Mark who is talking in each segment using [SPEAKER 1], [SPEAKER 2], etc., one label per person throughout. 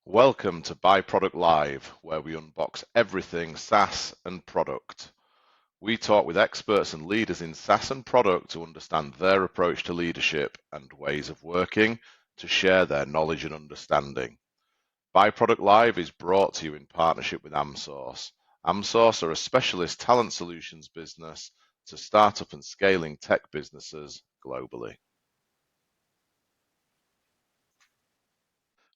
[SPEAKER 1] Welcome to ByProduct Live, where we unbox everything SaaS and product. We talk with experts and leaders in SaaS and product to understand their approach to leadership and ways of working, to share their knowledge and understanding. ByProduct Live is brought to you in partnership with AmSource. AmSource are a specialist talent solutions business to startup and scaling tech businesses globally.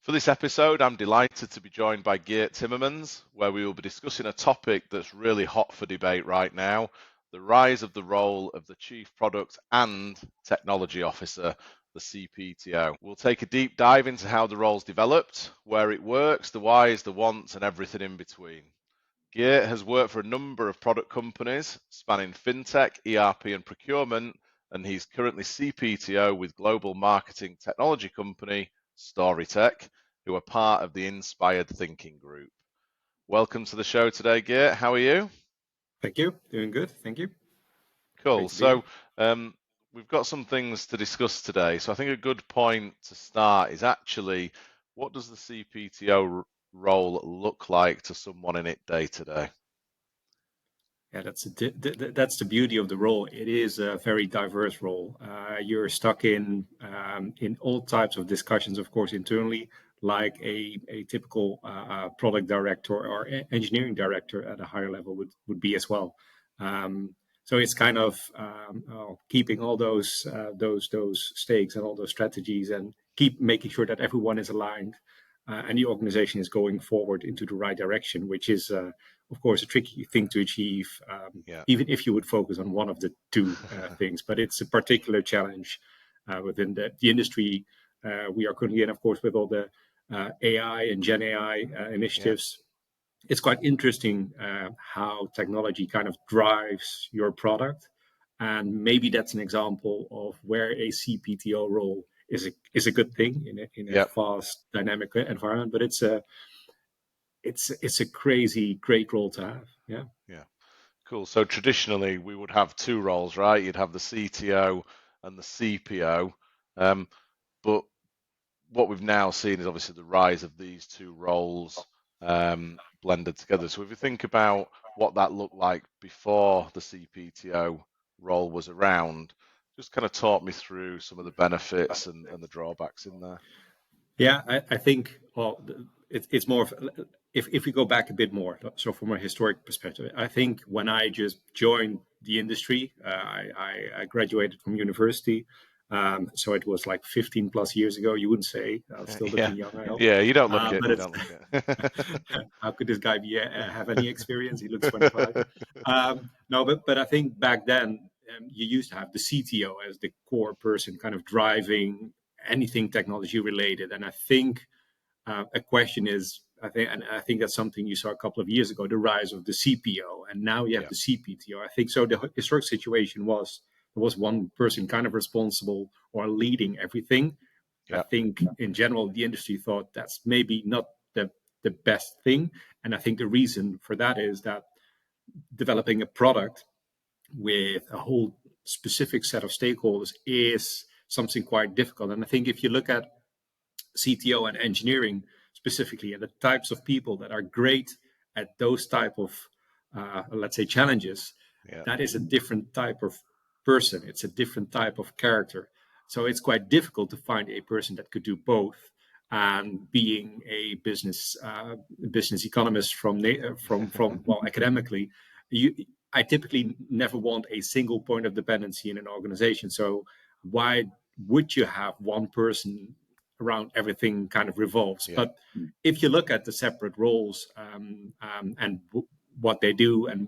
[SPEAKER 1] For this episode, I'm delighted to be joined by Geert Timmermans, where we will be discussing a topic that's really hot for debate right now, the rise of the role of the Chief Product and Technology Officer, the CPTO. We'll take a deep dive into how the role's developed, where it works, the whys, the wants, and everything in between. Geert has worked for a number of product companies, spanning fintech, ERP, and procurement, and he's currently CPTO with global marketing technology company Storyteq, who are part of the Inspired Thinking Group. Welcome to the show today, Geert. How are you?
[SPEAKER 2] Thank you. Doing good. Thank you.
[SPEAKER 1] Cool. So we've got some things to discuss today. So I think a good point to start is actually, what does the CPTO role look like to someone in it day to day?
[SPEAKER 2] Yeah, that's the beauty of the role. It is a very diverse role. You're stuck in all types of discussions, of course, internally, like a typical product director or engineering director at a higher level would be as well. So it's kind of keeping all those stakes and all those strategies, and keep making sure that everyone is aligned and the organization is going forward into the right direction, which is, of course, a tricky thing to achieve, even if you would focus on one of the two things. But it's a particular challenge within the industry we are currently in, of course, with all the AI and Gen AI initiatives. It's quite interesting how technology kind of drives your product. And maybe that's an example of where a CPTO role is a good thing in a fast, dynamic environment. But it's a crazy, great role to have.
[SPEAKER 1] Yeah. Cool. So traditionally, we would have two roles, right? You'd have the CTO and the CPO. But what we've now seen is obviously the rise of these two roles blended together. So if you think about what that looked like before the CPTO role was around, just kind of talk me through some of the benefits and the drawbacks in there.
[SPEAKER 2] Yeah, I think, well, it's more of, if we go back a bit more, so from a historic perspective, I think when I just joined the industry, I graduated from university. So it was like 15 plus years ago. You wouldn't say. I'm still looking young, I hope.
[SPEAKER 1] Yeah, you don't look it. You don't look
[SPEAKER 2] it. How could this guy have any experience? He looks 25. No, but I think back then you used to have the CTO as the core person kind of driving anything technology related. And I think a question is, I think that's something you saw a couple of years ago, the rise of the CPO, and now you have the CPTO. I think so. The historic situation was there was one person kind of responsible or leading everything. I think in general, the industry thought that's maybe not the best thing. And I think the reason for that is that developing a product with a whole specific set of stakeholders is something quite difficult. And I think if you look at CTO and engineering specifically, and the types of people that are great at those type of, let's say, challenges, that is a different type of person. It's a different type of character. So it's quite difficult to find a person that could do both. And being a business economist from well, academically, I typically never want a single point of dependency in an organization. So why would you have one person around everything kind of revolves? But if you look at the separate roles and what they do and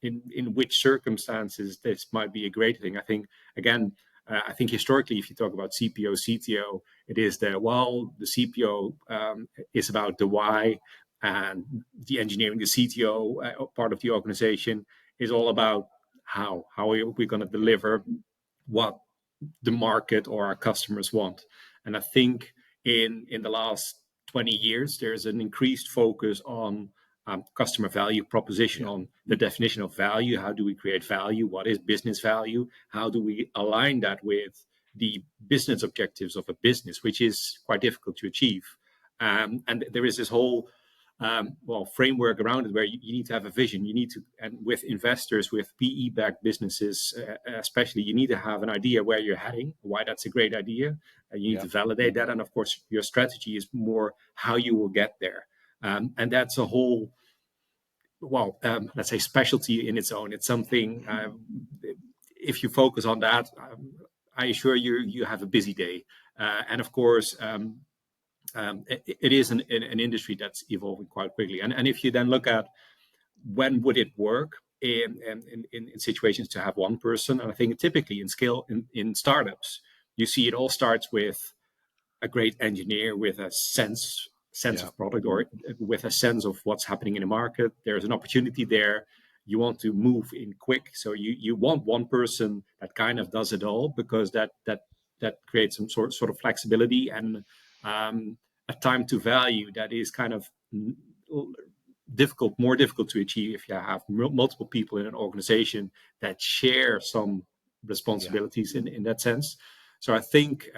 [SPEAKER 2] in which circumstances this might be a great thing, I think, again, I think historically, if you talk about CPO, CTO, it is the CPO is about the why, and the engineering, the CTO part of the organization is all about how are we going to deliver what the market or our customers want. And I think in the last 20 years, there's an increased focus on customer value proposition, on the definition of value. How do we create value? What is business value? How do we align that with the business objectives of a business, which is quite difficult to achieve? And there is this whole framework around it where you need to have a vision. You need to, and with investors, with PE-backed businesses, especially, you need to have an idea where you're heading, why that's a great idea. You need to validate that, and of course, your strategy is more how you will get there. And that's a whole, let's say, specialty in its own. It's something. If you focus on that, I assure you, you have a busy day. And of course. It is an industry that's evolving quite quickly. And if you then look at when would it work in situations to have one person, and I think typically in startups, you see it all starts with a great engineer with a sense of product, or with a sense of what's happening in the market. There's an opportunity there. You want to move in quick, so you want one person that kind of does it all, because that creates some sort of flexibility and a time to value that is kind of more difficult to achieve if you have multiple people in an organization that share some responsibilities in that sense. So I think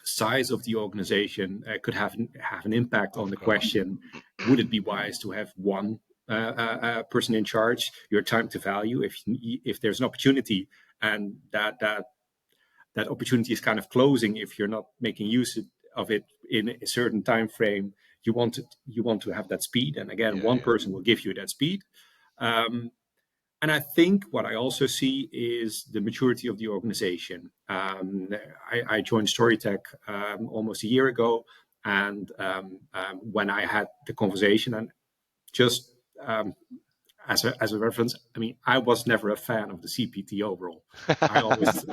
[SPEAKER 2] size of the organization could have an impact on the question: would it be wise to have one person in charge? Your time to value, if there's an opportunity and that opportunity is kind of closing, if you're not making use of it in a certain time frame, you want to have that speed. And again, one person will give you that speed. And I think what I also see is the maturity of the organization. I joined Storyteq almost a year ago, and when I had the conversation, and just as a reference, I mean, I was never a fan of the CPTO role. I always,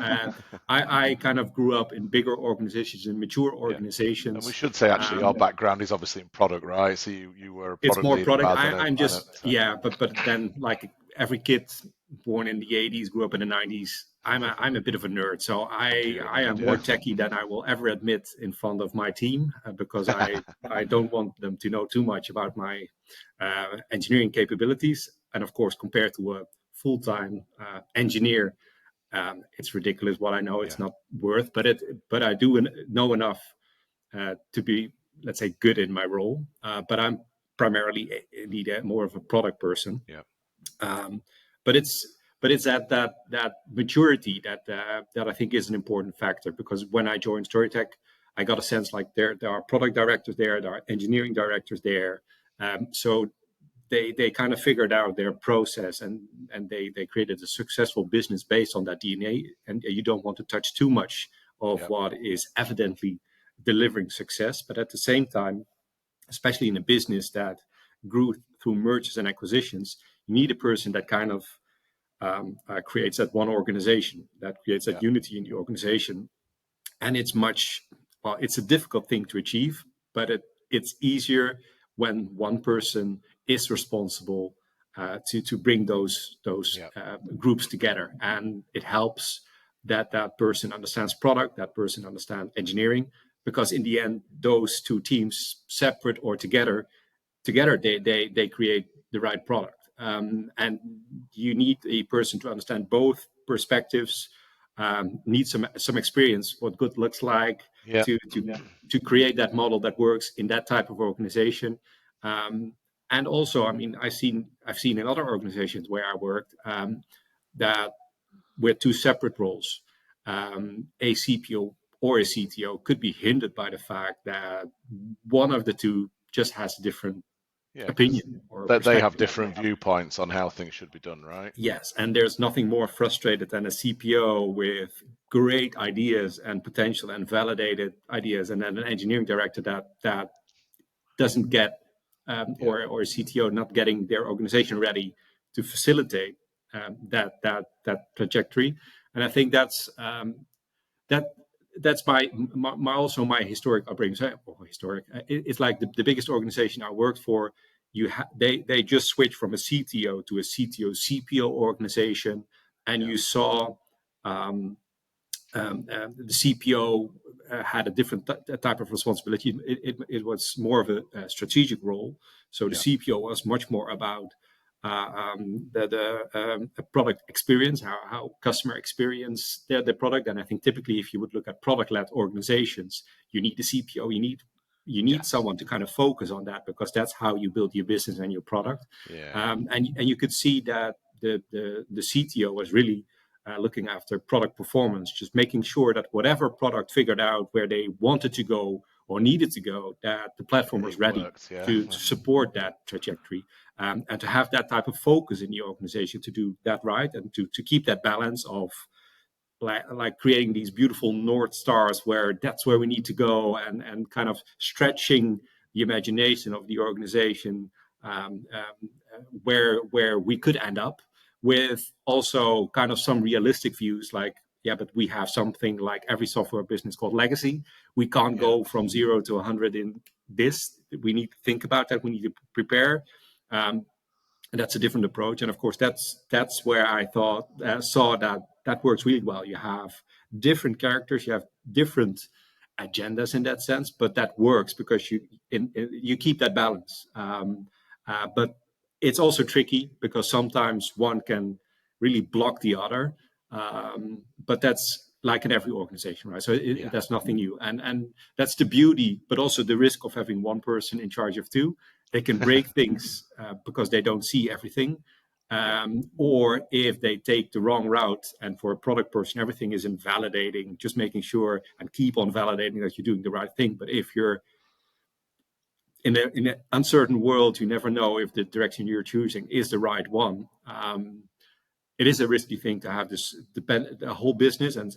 [SPEAKER 2] I kind of grew up in bigger organizations, in mature organizations.
[SPEAKER 1] And we should say, actually, your background is obviously in product, right? So you were a product
[SPEAKER 2] it's more
[SPEAKER 1] leader
[SPEAKER 2] product.
[SPEAKER 1] I'm just,
[SPEAKER 2] but then, like every kid born in the 80s, grew up in the 90s, I'm a bit of a nerd. So I am more techie than I will ever admit in front of my team, because I don't want them to know too much about my engineering capabilities. And of course, compared to a full-time engineer, it's ridiculous what I know. It's not worth, but I do know enough to be, let's say, good in my role. But I'm primarily indeed more of a product person. But it's that maturity that I think is an important factor, because when I joined Storyteq, I got a sense like there are product directors there are engineering directors there. So they kind of figured out their process, and they created a successful business based on that DNA. And you don't want to touch too much of what is evidently delivering success. But at the same time, especially in a business that grew through mergers and acquisitions, you need a person that kind of creates that one organization, that creates that unity in the organization. And it's it's a difficult thing to achieve, but it's easier when one person is responsible to bring those groups together. And it helps that person understands product, that person understands engineering, because in the end, those two teams, separate or together, they create the right product. And you need a person to understand both perspectives, need some experience, what good looks like, to create that model that works in that type of organization. And also, I mean, I've seen in other organizations where I worked that with two separate roles, a CPO or a CTO could be hindered by the fact that one of the two just has a different opinion or
[SPEAKER 1] that they have different viewpoints on how things should be done, right?
[SPEAKER 2] Yes, and there's nothing more frustrated than a CPO with great ideas and potential and validated ideas, and then an engineering director that doesn't get or a CTO not getting their organization ready to facilitate that trajectory. And I think that's also my historic upbringing. So, it's like the biggest organization I worked for. They just switched from a CTO to a CTO CPO organization, and you saw the CPO had a different type of responsibility. It was more of a strategic role. So the CPO was much more about the product experience, how customer experience the product. And I think typically, if you would look at product-led organizations, you need the CPO, you need you need
[SPEAKER 1] Yes.
[SPEAKER 2] someone to kind of focus on that, because that's how you build your business and your product.
[SPEAKER 1] Yeah.
[SPEAKER 2] And you could see that the CTO was really looking after product performance, just making sure that whatever product figured out where they wanted to go or needed to go, that the platform was
[SPEAKER 1] It
[SPEAKER 2] ready
[SPEAKER 1] worked. Yeah.
[SPEAKER 2] to support that trajectory, and to have that type of focus in the organization to do that right, and to keep that balance of like creating these beautiful North Stars where that's where we need to go, and kind of stretching the imagination of the organization, where we could end up, with also kind of some realistic views, like, yeah, but we have something like every software business called legacy. We can't
[SPEAKER 1] Yeah.
[SPEAKER 2] go from 0 to 100 in this. We need to think about that. We need to prepare. And that's a different approach. And of course, that's where I thought saw that works really well. You have different characters, you have different agendas in that sense, but that works because you keep that balance. But it's also tricky because sometimes one can really block the other. But that's like in every organization, right? So
[SPEAKER 1] Yeah.
[SPEAKER 2] that's nothing new, and that's the beauty, but also the risk of having one person in charge of two. They can break things because they don't see everything.
[SPEAKER 1] Yeah.
[SPEAKER 2] Or if they take the wrong route, and for a product person, everything is in validating, just making sure and keep on validating that you're doing the right thing. But if you're in an uncertain world, you never know if the direction you're choosing is the right one. It is a risky thing to have this the whole business, and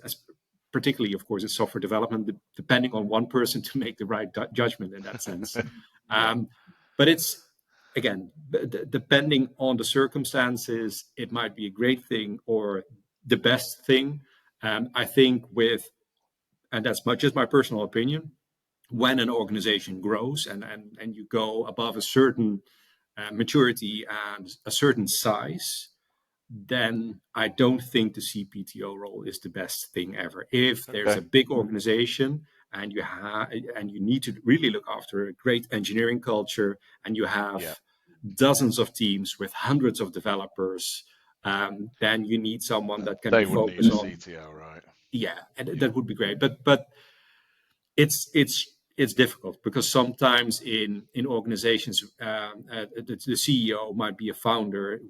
[SPEAKER 2] particularly, of course, in software development, depending on one person to make the right judgment in that sense.
[SPEAKER 1] Yeah.
[SPEAKER 2] But it's, again, depending on the circumstances, it might be a great thing or the best thing. I think and that's just my personal opinion, when an organization grows and you go above a certain maturity and a certain size, then I don't think the CPTO role is the best thing ever. If there's
[SPEAKER 1] Okay.
[SPEAKER 2] a big organization and you need to really look after a great engineering culture, and you have
[SPEAKER 1] Yeah.
[SPEAKER 2] dozens of teams with hundreds of developers, then you need someone that can be
[SPEAKER 1] They would need a
[SPEAKER 2] focused on,
[SPEAKER 1] CTO, right?
[SPEAKER 2] yeah, and
[SPEAKER 1] Yeah.
[SPEAKER 2] that would be great. But it's difficult because sometimes in organizations, the CEO might be a founder,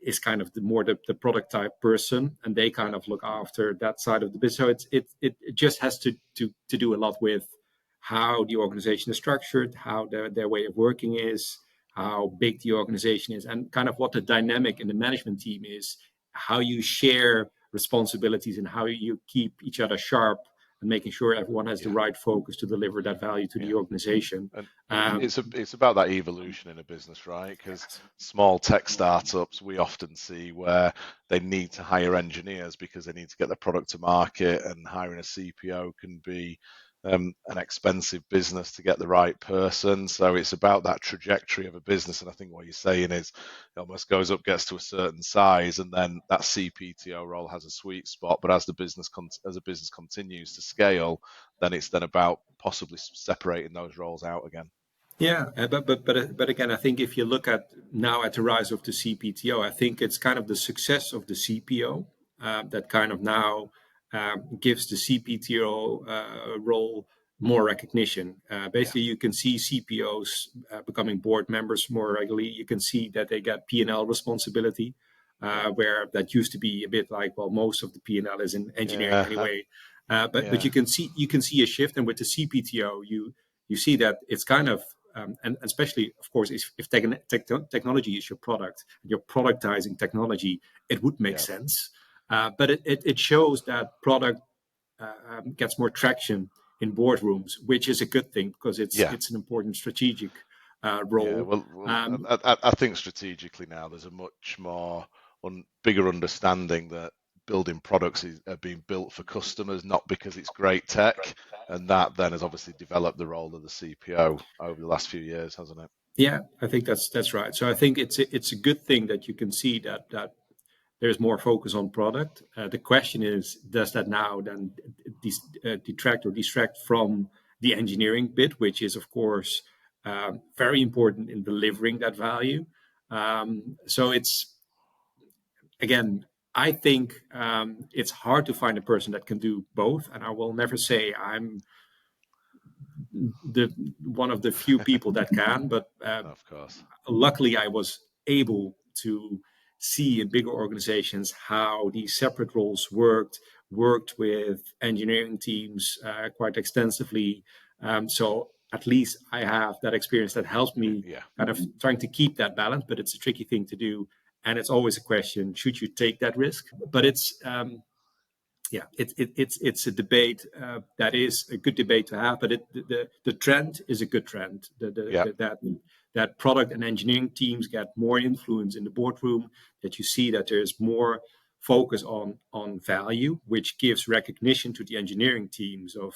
[SPEAKER 2] is kind of the product type person, and they kind
[SPEAKER 1] Yeah.
[SPEAKER 2] of look after that side of the business. So it just has to do a lot with how the organization is structured, how their way of working is, how big the organization is, and kind of what the dynamic in the management team is, how you share responsibilities, and how you keep each other sharp, and making sure everyone has the
[SPEAKER 1] Yeah.
[SPEAKER 2] right focus to deliver that value to
[SPEAKER 1] Yeah.
[SPEAKER 2] the organization.
[SPEAKER 1] And it's about that evolution in a business, right? Because
[SPEAKER 2] Yes.
[SPEAKER 1] small tech startups, we often see where they need to hire engineers because they need to get the product to market, and hiring a CPO can be an expensive business to get the right person. So it's about that trajectory of a business. And I think what you're saying is it almost goes up, gets to a certain size, and then that CPTO role has a sweet spot. But as the business as a business continues to scale, then it's then about possibly separating those roles out again.
[SPEAKER 2] Yeah, but again, I think if you look at now at the rise of the CPTO, I think it's kind of the success of the CPO that kind of now gives the CPTO role more recognition.
[SPEAKER 1] Yeah.
[SPEAKER 2] Basically, you can see CPOs becoming board members more regularly. You can see that they get P&L responsibility,
[SPEAKER 1] Yeah.
[SPEAKER 2] where that used to be a bit like, well, most of the P&L is in engineering
[SPEAKER 1] Yeah.
[SPEAKER 2] anyway. But
[SPEAKER 1] Yeah.
[SPEAKER 2] you can see a shift, and with the CPTO, you see that it's kind of and especially, of course, if technology is your product, and you're productizing technology, it would make
[SPEAKER 1] Yeah.
[SPEAKER 2] sense. But it shows that product gets more traction in boardrooms, which is a good thing because
[SPEAKER 1] Yeah.
[SPEAKER 2] it's an important strategic
[SPEAKER 1] Yeah.
[SPEAKER 2] role.
[SPEAKER 1] Well, I think strategically now there's a much more bigger understanding that building products are being built for customers, not because it's great tech. And that then has obviously developed the role of the CPO over the last few years, hasn't it?
[SPEAKER 2] Yeah, I think that's right. So I think it's a good thing that you can see that there's more focus on product. The question is, does that now then detract or distract from the engineering bit, which is, of course, very important in delivering that value? So it's, again, I think it's hard to find a person that can do both. And I will never say I'm one of the few people that can, but
[SPEAKER 1] Of course.
[SPEAKER 2] luckily I was able to see in bigger organizations how these separate roles worked with engineering teams quite extensively. So at least I have that experience that helps me
[SPEAKER 1] Yeah.
[SPEAKER 2] kind of trying to keep that balance, but it's a tricky thing to do. And it's always a question, should you take that risk? But it's it's a debate that is a good debate to have, but the trend is a good trend.
[SPEAKER 1] Yeah.
[SPEAKER 2] That product and engineering teams get more influence in the boardroom. That you see that there's more focus on value, which gives recognition to the engineering teams of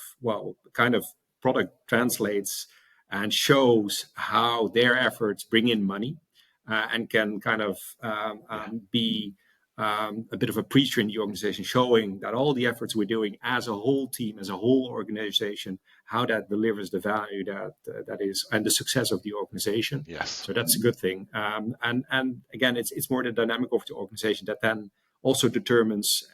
[SPEAKER 2] kind of product translates and shows how their efforts bring in money and can kind of be a bit of a preacher in the organization, showing that all the efforts we're doing as a whole team, as a whole organization, how that delivers the value that is and the success of the organization.
[SPEAKER 1] Yes.
[SPEAKER 2] So that's a good thing. And again, it's more the dynamic of the organization that then also determines.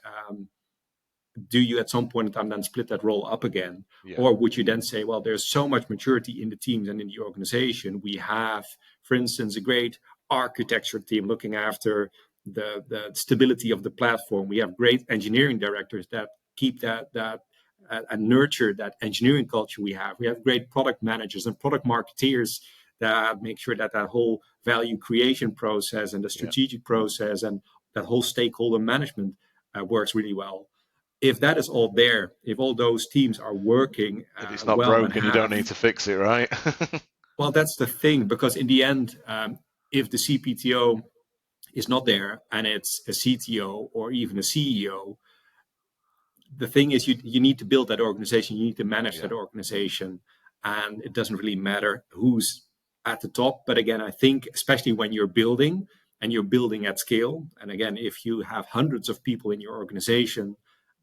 [SPEAKER 2] Do you at some point in time then split that role up again?
[SPEAKER 1] Yeah.
[SPEAKER 2] Or would you then say, well, there's so much maturity in the teams and in the organization. We have, for instance, a great architecture team looking after the stability of the platform. We have great engineering directors that keep that and nurture that engineering culture we have. We have great product managers and product marketeers that make sure that that whole value creation process and the strategic process and that whole stakeholder management works really well. If that is all there, if all those teams are working
[SPEAKER 1] if it's not
[SPEAKER 2] well
[SPEAKER 1] broken, you don't need to fix it, right?
[SPEAKER 2] Well, that's the thing, because in the end, if the CPTO is not there and it's a CTO or even a CEO, the thing is you need to build that organization, you need to manage that organization, and it doesn't really matter who's at the top. But again, I think especially when you're building and you're building at scale, and again, if you have hundreds of people in your organization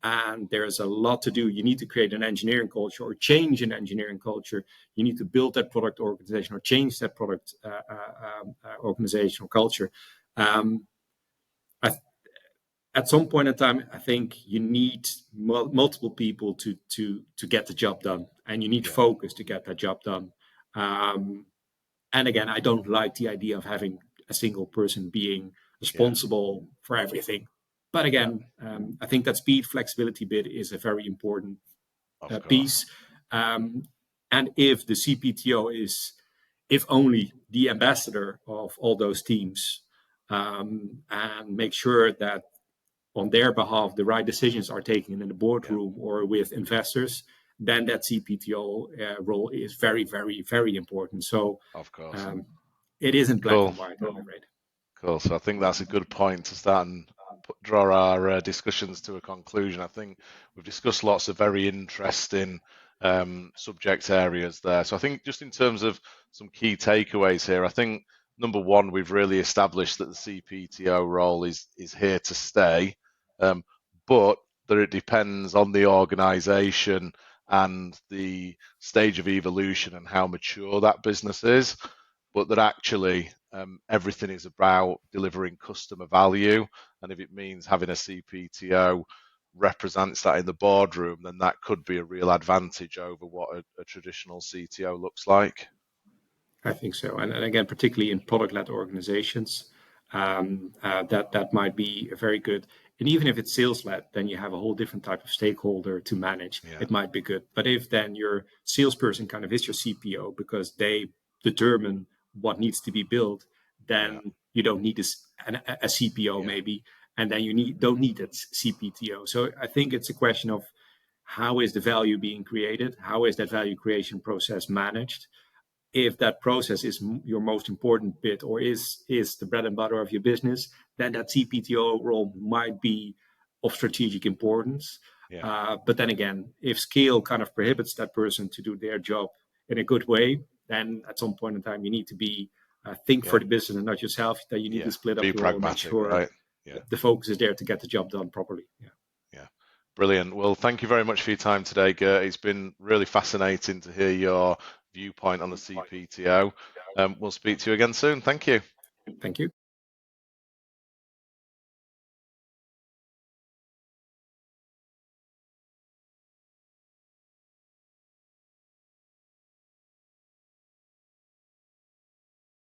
[SPEAKER 2] and there's a lot to do, you need to create an engineering culture or change an engineering culture. You need to build that product organization or change that product organizational culture. At some point in time, I think you need multiple people to get the job done, and you need focus to get that job done. And again, I don't like the idea of having a single person being responsible for everything. But again, I think that speed flexibility bit is a very important piece. And if the CPTO is, if only the ambassador of all those teams, and make sure that on their behalf the right decisions are taken in the boardroom or with investors, then that CPTO role is very, very, very important. So,
[SPEAKER 1] of course,
[SPEAKER 2] it isn't black and white, I'm afraid.
[SPEAKER 1] Cool. So I think that's a good point to start and draw our discussions to a conclusion. I think we've discussed lots of very interesting subject areas there. So I think just in terms of some key takeaways here, I think number one, we've really established that the CPTO role is here to stay, but that it depends on the organization and the stage of evolution and how mature that business is, but that actually everything is about delivering customer value. And if it means having a CPTO represents that in the boardroom, then that could be a real advantage over what a traditional CTO looks like.
[SPEAKER 2] I think so. And again, particularly in product-led organizations, that might be very good. And even if it's sales-led, then you have a whole different type of stakeholder to manage. It might be good. But if then your salesperson kind of is your CPO because they determine what needs to be built, then you don't need a CPO maybe, and then you don't need that CPTO. So I think it's a question of how is the value being created? How is that value creation process managed? If that process is your most important bit or is the bread and butter of your business, then that CPTO role might be of strategic importance. But then again, if scale kind of prohibits that person to do their job in a good way, then at some point in time, you need to be think for the business and not yourself, that you need to split up your role and make sure the focus is there to get the job done properly.
[SPEAKER 1] Brilliant. Well, thank you very much for your time today, Geert. It's been really fascinating to hear your viewpoint on the CPTO. We'll speak to you again soon. Thank you.
[SPEAKER 2] Thank you.